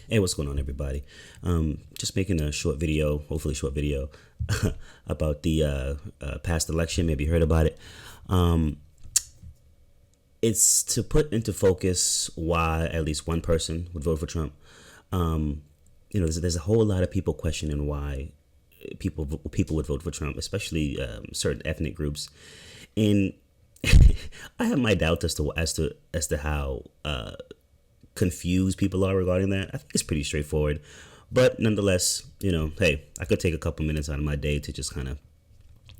Hey, what's going on, everybody? Just making a short video, hopefully short video, about the past election. Maybe you heard about it. Um, it's to put into focus why at least one person would vote for Trump. Um, there's a whole lot of people questioning why people would vote for Trump, especially certain ethnic groups. And I have my doubts as to how confused people are regarding that. I think it's pretty straightforward, but nonetheless, hey, I could take a couple minutes out of my day to just kind of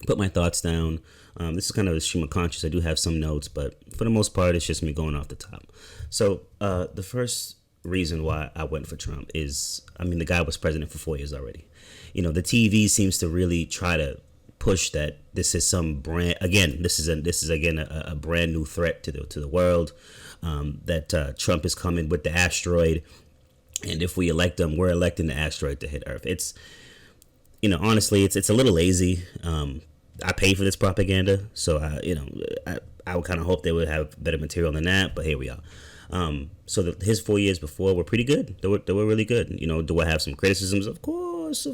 put my thoughts down. This is kind of a stream of conscious. I do have some notes, but for the most part, it's just me going off the top. So the first reason why I went for Trump is, the guy was president for 4 years already. The TV seems to really try to push that this is some brand again. This is again a brand new threat to the world. That Trump is coming with the asteroid, and if we elect him, we're electing the asteroid to hit Earth. It's honestly, it's a little lazy. I pay for this propaganda, so I would kind of hope they would have better material than that. But here we are. His 4 years before were pretty good. They were really good. Do I have some criticisms? Of course. The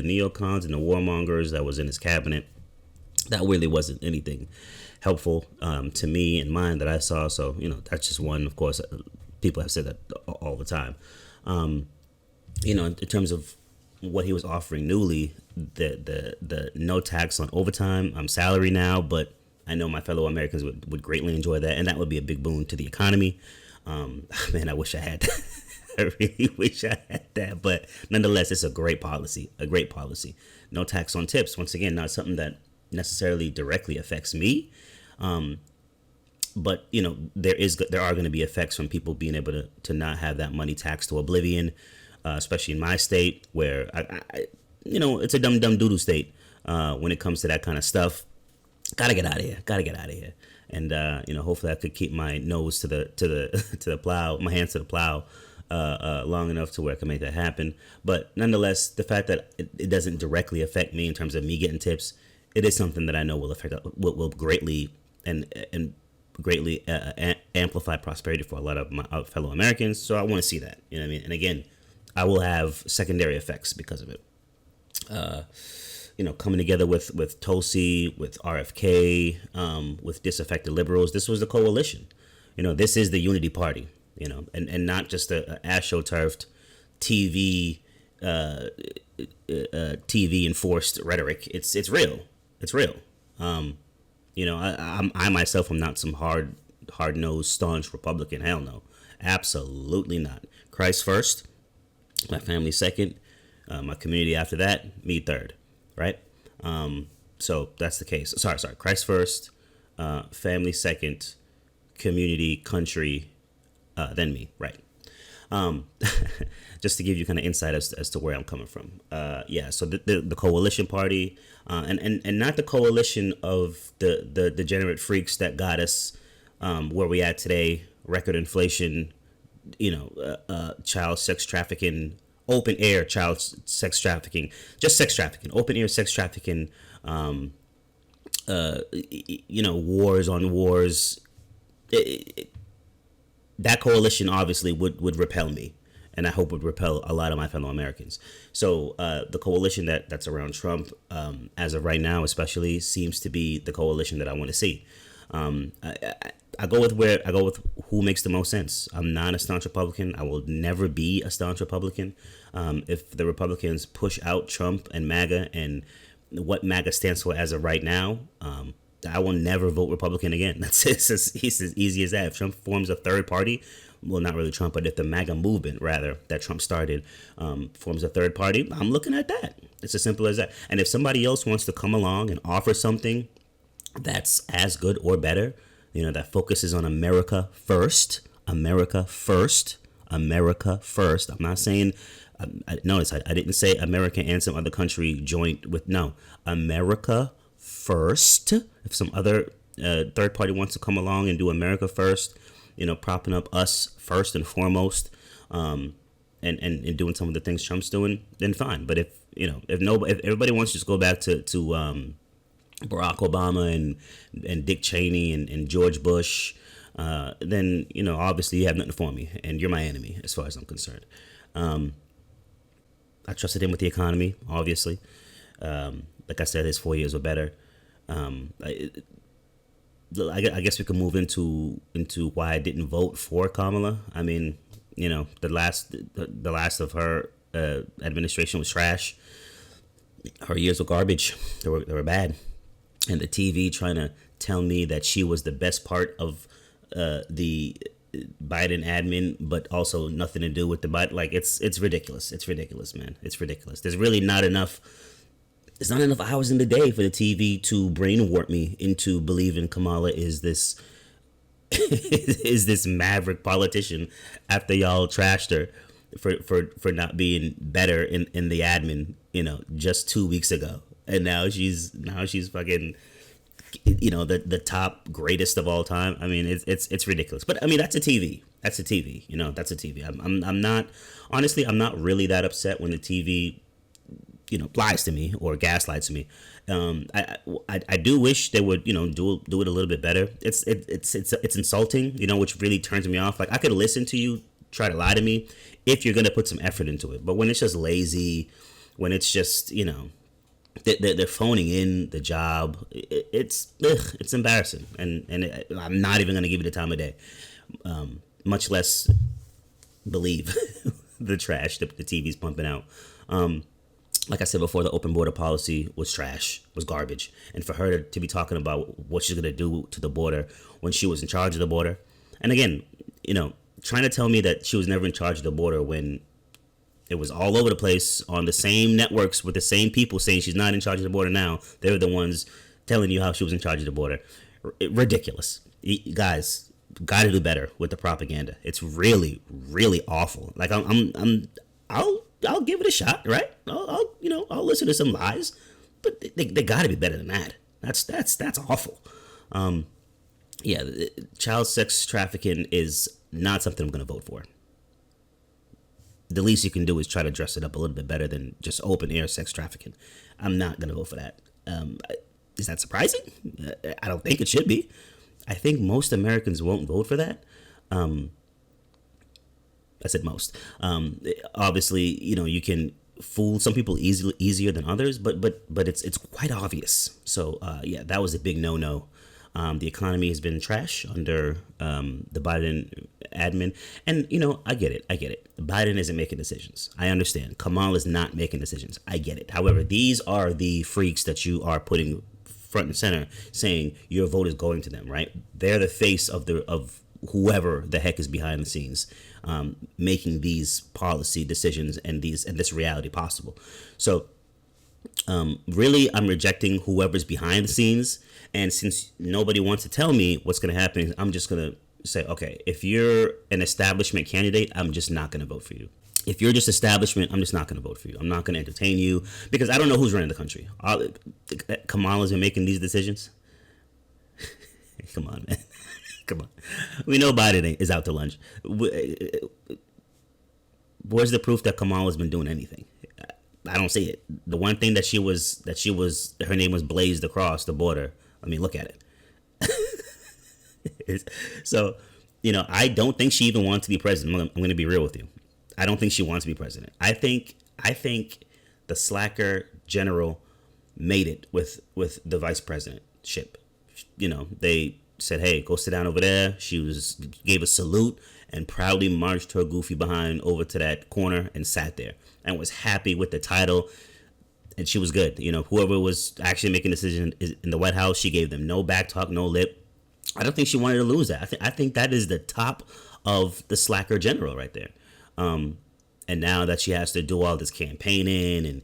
neocons and the warmongers that was in his cabinet, that really wasn't anything helpful to me and mine that I saw. So that's just one. Of course, people have said that all the time. In terms of what he was offering newly, the no tax on overtime, salary now, but I know my fellow Americans would greatly enjoy that, and that would be a big boon to the economy. Man, I wish I had that. I really wish I had that, but nonetheless, it's a great policy. No tax on tips. Once again, not something that necessarily directly affects me, but there are going to be effects from people being able to not have that money taxed to oblivion, especially in my state where I it's a dumb doodle state when it comes to that kind of stuff. Gotta get out of here. And hopefully I could keep my nose to the plow, my hands to the plow, long enough to where I can make that happen. But nonetheless, the fact that it doesn't directly affect me in terms of me getting tips, it is something that I know will greatly greatly amplify prosperity for a lot of my fellow Americans. So I want to see that. You know what I mean? And again, I will have secondary effects because of it. Coming together with Tulsi, with RFK, with disaffected liberals. This was the coalition. This is the unity party. And not just a astroturfed TV TV enforced rhetoric. It's real. It's real. I myself am not some hard nosed staunch Republican. Hell no, absolutely not. Christ first, my family second, my community after that, me third. Right? So that's the case. Sorry. Christ first, family second, community, country, then me. Right. Just to give you kind of insight as to where I'm coming from. So the coalition party, and not the coalition of the degenerate freaks that got us where we at today, record inflation, child sex trafficking, open air child sex trafficking, just sex trafficking, open air sex trafficking, wars on wars. That coalition obviously would repel me, and I hope would repel a lot of my fellow Americans. So the coalition that's around Trump, as of right now especially, seems to be the coalition that I want to see. I go with who makes the most sense. I'm not a staunch Republican. I will never be a staunch Republican. If the Republicans push out Trump and MAGA and what MAGA stands for as of right now, I will never vote Republican again. It's as easy as that. If Trump forms a third party, well, not really Trump, but if the MAGA movement, rather, that Trump started, forms a third party, I'm looking at that. It's as simple as that. And if somebody else wants to come along and offer something that's as good or better, that focuses on America first. I'm not saying, notice I didn't say America and some other country joint with, no, America first. If some other third party wants to come along and do America first, propping up us first and foremost, and doing some of the things Trump's doing, then fine. But if everybody wants to just go back to Barack Obama and Dick Cheney and George Bush, then obviously you have nothing for me, and you're my enemy as far as I'm concerned. I trusted him with the economy, obviously. Like I said, his 4 years were better. I guess we could move into why I didn't vote for Kamala. I mean, the last of her administration was trash. Her years were garbage. They were bad, and the TV trying to tell me that she was the best part of the Biden admin, but also nothing to do with the Biden. Like it's ridiculous. It's ridiculous, man. It's ridiculous. There's really not enough. There's not enough hours in the day for the TV to brainwart me into believing Kamala is this is this maverick politician after y'all trashed her for not being better in the admin, just 2 weeks ago, and now she's fucking the top greatest of all time. I mean, it's ridiculous. But I mean, that's a TV. That's a TV. That's a TV. I'm not, honestly, I'm not really that upset when the TV lies to me or gaslights me. I do wish they would do it a little bit better. It's insulting, which really turns me off. Like, I could listen to you try to lie to me if you're gonna put some effort into it. But when it's just lazy, when it's just they're phoning in the job, it's embarrassing, and I'm not even gonna give it the time of day, much less believe the trash that the TV's pumping out. Like I said before, the open border policy was trash, was garbage. And for her to be talking about what she's going to do to the border when she was in charge of the border. And again, trying to tell me that she was never in charge of the border when it was all over the place on the same networks with the same people saying she's not in charge of the border now. They're the ones telling you how she was in charge of the border. Ridiculous. Guys, got to do better with the propaganda. It's really, really awful. Like, I'll give it a shot, right? I'll listen to some lies, but they got to be better than that. That's awful. Child sex trafficking is not something I'm going to vote for. The least you can do is try to dress it up a little bit better than just open air sex trafficking. I'm not going to vote for that. Is that surprising? I don't think it should be. I think most Americans won't vote for that. I said most. Obviously, you can fool some people easier than others, but it's quite obvious. So that was a big no. The economy has been trash under the Biden admin, and I get it. Biden isn't making decisions. I understand. Kamala's not making decisions. I get it. However, these are the freaks that you are putting front and center, saying your vote is going to them. Right? They're the face of whoever the heck is behind the scenes, making these policy decisions and this reality possible. So really, I'm rejecting whoever's behind the scenes. And since nobody wants to tell me what's going to happen, I'm just going to say, okay, if you're an establishment candidate, I'm just not going to vote for you. If you're just establishment, I'm just not going to vote for you. I'm not going to entertain you because I don't know who's running the country. Kamala's been making these decisions. Come on, man. Come on. We know Biden is out to lunch. Where's the proof that Kamala's been doing anything? I don't see it. The one thing that her name was blazed across the border. I mean, look at it. So, I don't think she even wants to be president. I'm going to be real with you. I don't think she wants to be president. I think the slacker general made it with the vice presidentship. They said, hey, go sit down over there. She gave a salute and proudly marched her goofy behind over to that corner and sat there and was happy with the title. And she was good. Whoever was actually making decisions in the White House, she gave them no back talk, no lip. I don't think she wanted to lose that. I think that is the top of the slacker general right there. And now that she has to do all this campaigning and,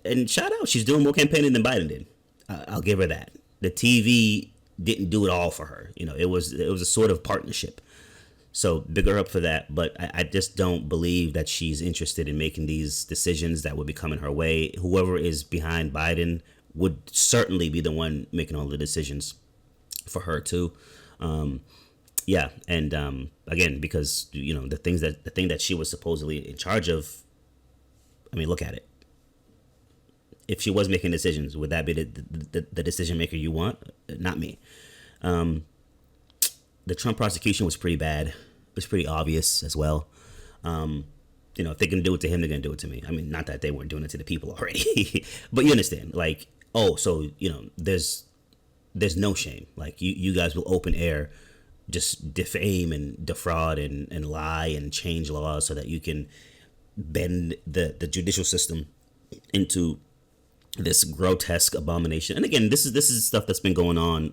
and shout out, she's doing more campaigning than Biden did. I'll give her that. The TV didn't do it all for her. It was a sort of partnership. So big her up for that. But I just don't believe that she's interested in making these decisions that would be coming her way. Whoever is behind Biden would certainly be the one making all the decisions for her too. Again, because the thing that she was supposedly in charge of. I mean, look at it. If she was making decisions, would that be the decision maker you want? Not me. the Trump prosecution was pretty bad. It was pretty obvious as well. If they're gonna do it to him, they're gonna do it to me. I mean, not that they weren't doing it to the people already, but you understand. Like, oh, so there's no shame. Like you guys will open air just defame and defraud and lie and change laws so that you can bend the judicial system into this grotesque abomination. And again, this is stuff that's been going on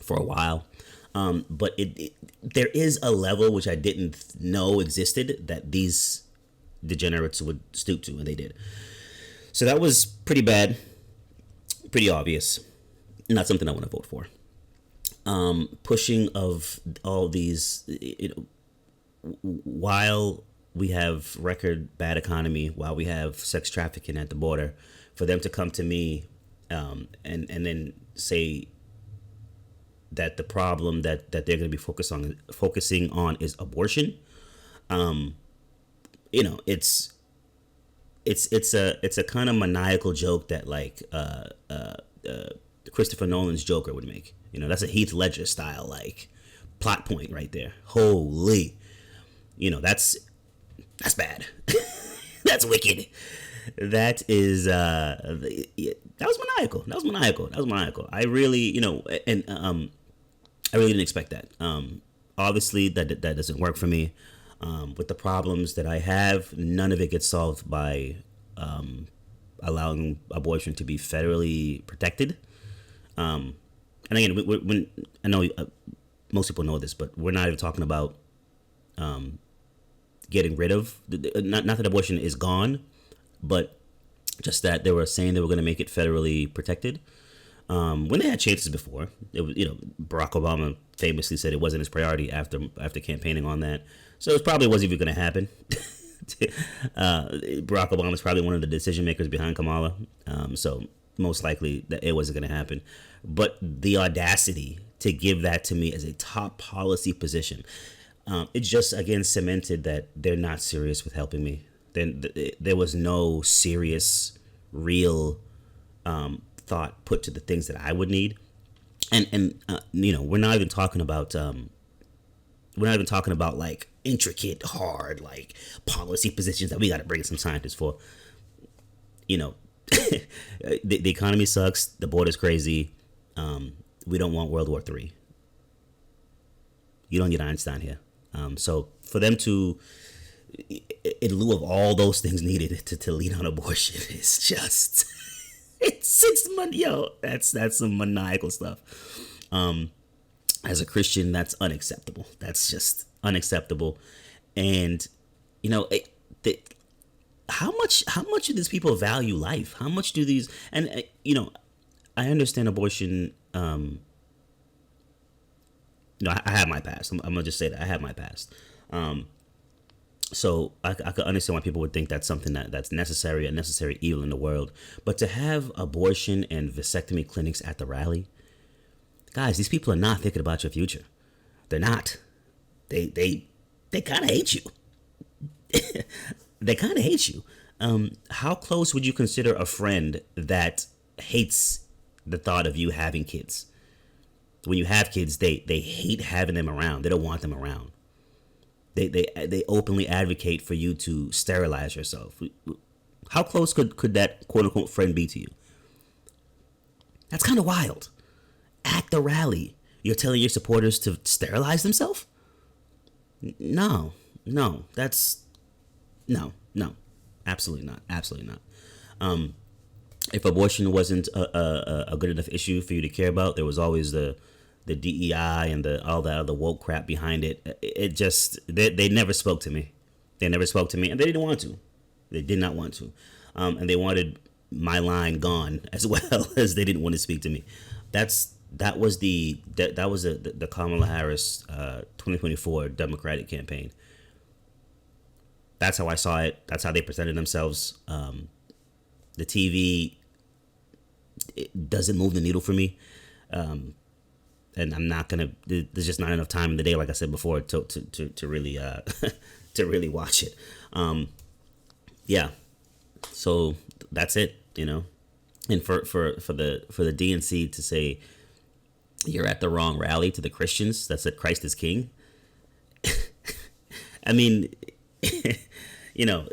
for a while. But there is a level which I didn't know existed that these degenerates would stoop to, and they did. So that was pretty bad, pretty obvious. Not something I want to vote for. Pushing of all these, while we have record bad economy, while we have sex trafficking at the border, for them to come to me and then say that the problem that they're going to be focusing on is abortion. It's a kind of maniacal joke that like Christopher Nolan's Joker would make. That's a Heath Ledger style like plot point right there. Holy, that's bad. That's wicked. That is that was maniacal. I really, I really didn't expect that. Obviously, that doesn't work for me. With the problems that I have, none of it gets solved by allowing abortion to be federally protected. And again, when I know most people know this, but we're not even talking about getting rid of not that abortion is gone, but just that they were saying they were going to make it federally protected. When they had chances before, it was, Barack Obama famously said it wasn't his priority after campaigning on that. So it probably wasn't even going to happen. Barack Obama is probably one of the decision makers behind Kamala. So most likely that it wasn't going to happen. But the audacity to give that to me as a top policy position, it just again cemented that they're not serious with helping me. Then there was no serious, real thought put to the things that I would need, and we're not even talking about like intricate, hard like policy positions that we got to bring some scientists for. The economy sucks. The border's crazy. We don't want World War III. You don't get Einstein here. So for them to, in lieu of all those things needed to lead on abortion, it's just it's 6 months. That's some maniacal stuff. As a Christian, that's unacceptable. That's just unacceptable. And how much do these people value life? How much do these? And I understand abortion. I have my past. I'm gonna just say that I have my past. So I could understand why people would think that's something that's necessary, a necessary evil in the world. But to have abortion and vasectomy clinics at the rally, guys, these people are not thinking about your future. They're not. They kind of hate you. They kind of hate you. How close would you consider a friend that hates the thought of you having kids? When you have kids, they hate having them around. They don't want them around. They openly advocate for you to sterilize yourself. How close could that quote unquote friend be to you? That's kind of wild. At the rally, you're telling your supporters to sterilize themselves? No, absolutely not. If abortion wasn't a good enough issue for you to care about, there was always the DEI and all that other woke crap behind it. It just they never spoke to me. They never spoke to me, and they didn't want to. They did not want to, and they wanted my line gone as well as they didn't want to speak to me. That was the Kamala Harris 2024 Democratic campaign. That's how I saw it. That's how they presented themselves. The TV, it doesn't move the needle for me. And I'm not gonna. There's just not enough time in the day, like I said before, to really to really watch it. Yeah. So that's it, And for the DNC to say You're at the wrong rally to the Christians that said Christ is king. I mean, you know,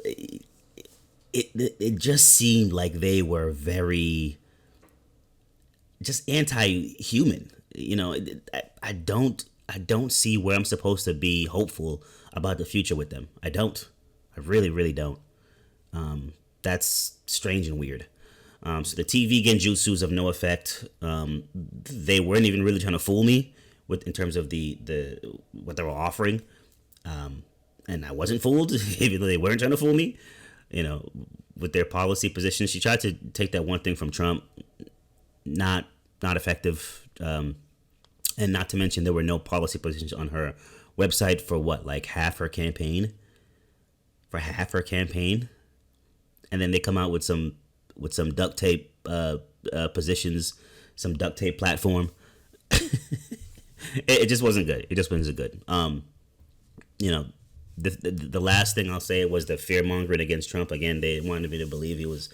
it just seemed like they were very just anti-human. You know, I don't see where I'm supposed to be hopeful about the future with them. I don't. I really, really don't. That's strange and weird. So the TV genjutsus of no effect. They weren't even really trying to fool me with in terms of the what they were offering. And I wasn't fooled, even though they weren't trying to fool me. You know, with their policy positions, she tried to take that one thing from Trump. Not effective. And not to mention there were no policy positions on her website for like half her campaign. For half her campaign, and then they come out with some duct tape positions, some duct tape platform. It just wasn't good. It just wasn't good. You know, the last thing I'll say was the fear mongering against Trump. Again, they wanted me to believe he was,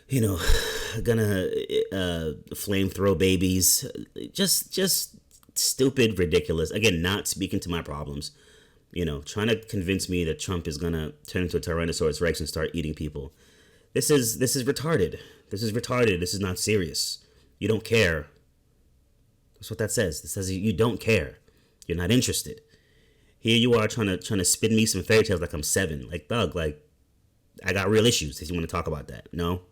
you know, gonna flamethrow babies. Just stupid, ridiculous. Again, not speaking to my problems. You know, trying to convince me that Trump is gonna turn into a Tyrannosaurus Rex and start eating people. This is retarded. This is retarded. This is not serious. You don't care. That's what that says. It says you don't care. You're not interested. Here you are trying to spin me some fairy tales like I'm 7. Like, Doug, like, I got real issues if you want to talk about that. No.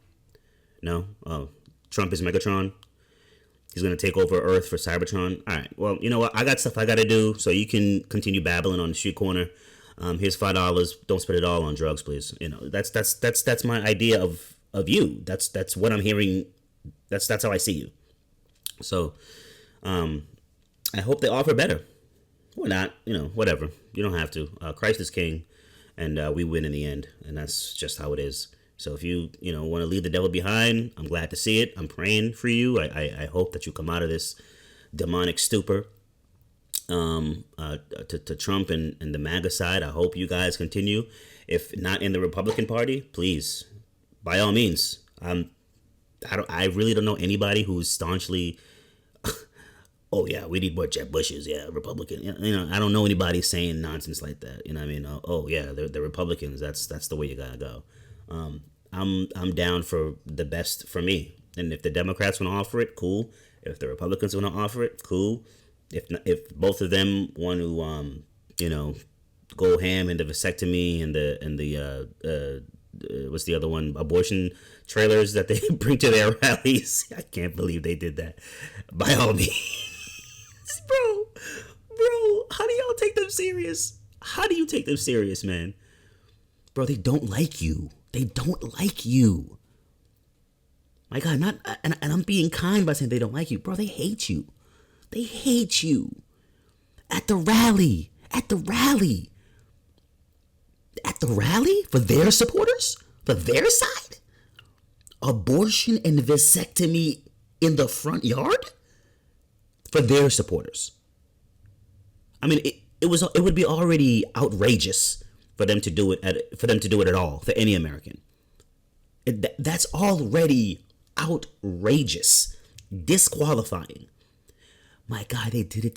Oh, Trump is Megatron. He's going to take over Earth for Cybertron. All right. Well, you know what? I got stuff I got to do, so you can continue babbling on the street corner. Here's $5. Don't spend it all on drugs, please. You know, that's my idea of you. That's what I'm hearing. That's how I see you. So, I hope they offer better. Or not. You know, whatever. You don't have to. Christ is king, and we win in the end, and that's just how it is. So if you want to leave the devil behind, I'm glad to see it. I'm praying for you. I hope that you come out of this demonic stupor to Trump and the MAGA side. I hope you guys continue. If not in the Republican Party, please, by all means. I really don't know anybody who's staunchly, oh yeah, we need more Jeb Bushes. Yeah, Republican. You know, I don't know anybody saying nonsense like that. You know what I mean? Oh yeah, they're Republicans. That's the way you gotta go. I'm down for the best for me, and if the Democrats want to offer it, cool. If the Republicans want to offer it, cool. If both of them want to go ham in the vasectomy and the what's the other one, abortion trailers that they bring to their rallies, I can't believe they did that. By all means, bro, how do y'all take them serious? How do you take them serious, man? Bro, they don't like you. They don't like you. My God, and I'm being kind by saying they don't like you. Bro, they hate you. They hate you. At the rally. For their supporters? For their side? Abortion and vasectomy in the front yard? For their supporters. I mean, it would be already outrageous for them to do it at all, for any American. That's already outrageous, disqualifying. My God, they did it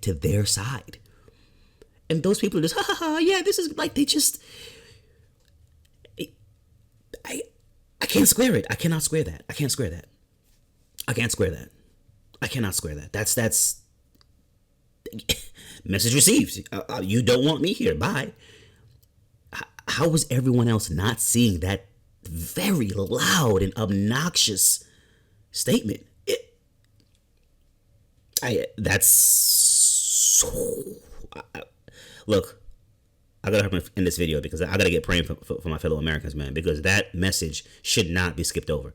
to their side, and those people are just yeah. This is like they just. I can't square it. I cannot square that. I can't square that. I cannot square that. That's message received. You don't want me here. Bye. How was everyone else not seeing that very loud and obnoxious statement? Look, I gotta hurry in this video because I gotta get praying for my fellow Americans, man, because that message should not be skipped over.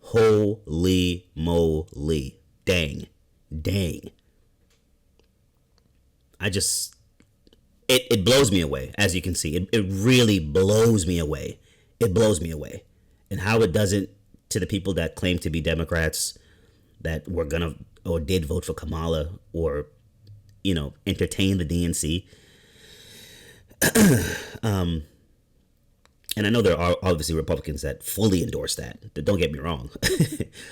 Holy moly. Dang. It blows me away, as you can see. It really blows me away. And how it doesn't to the people that claim to be Democrats that were gonna or did vote for Kamala or, entertain the DNC. and I know there are obviously Republicans that fully endorse that. Don't get me wrong.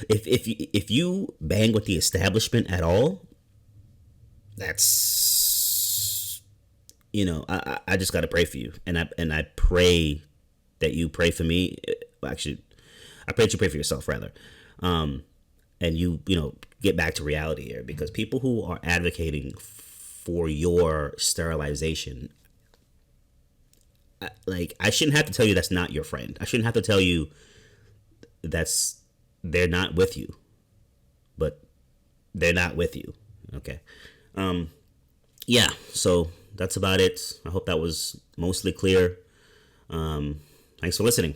if you bang with the establishment at all, that's, I just got to pray for you, and I pray that you pray for me. Actually, I pray that you pray for yourself rather, and you get back to reality here, because people who are advocating for your sterilization, I shouldn't have to tell you that's not your friend. I shouldn't have to tell you they're not with you, but they're not with you. Okay. Yeah, so that's about it. I hope that was mostly clear. Thanks for listening.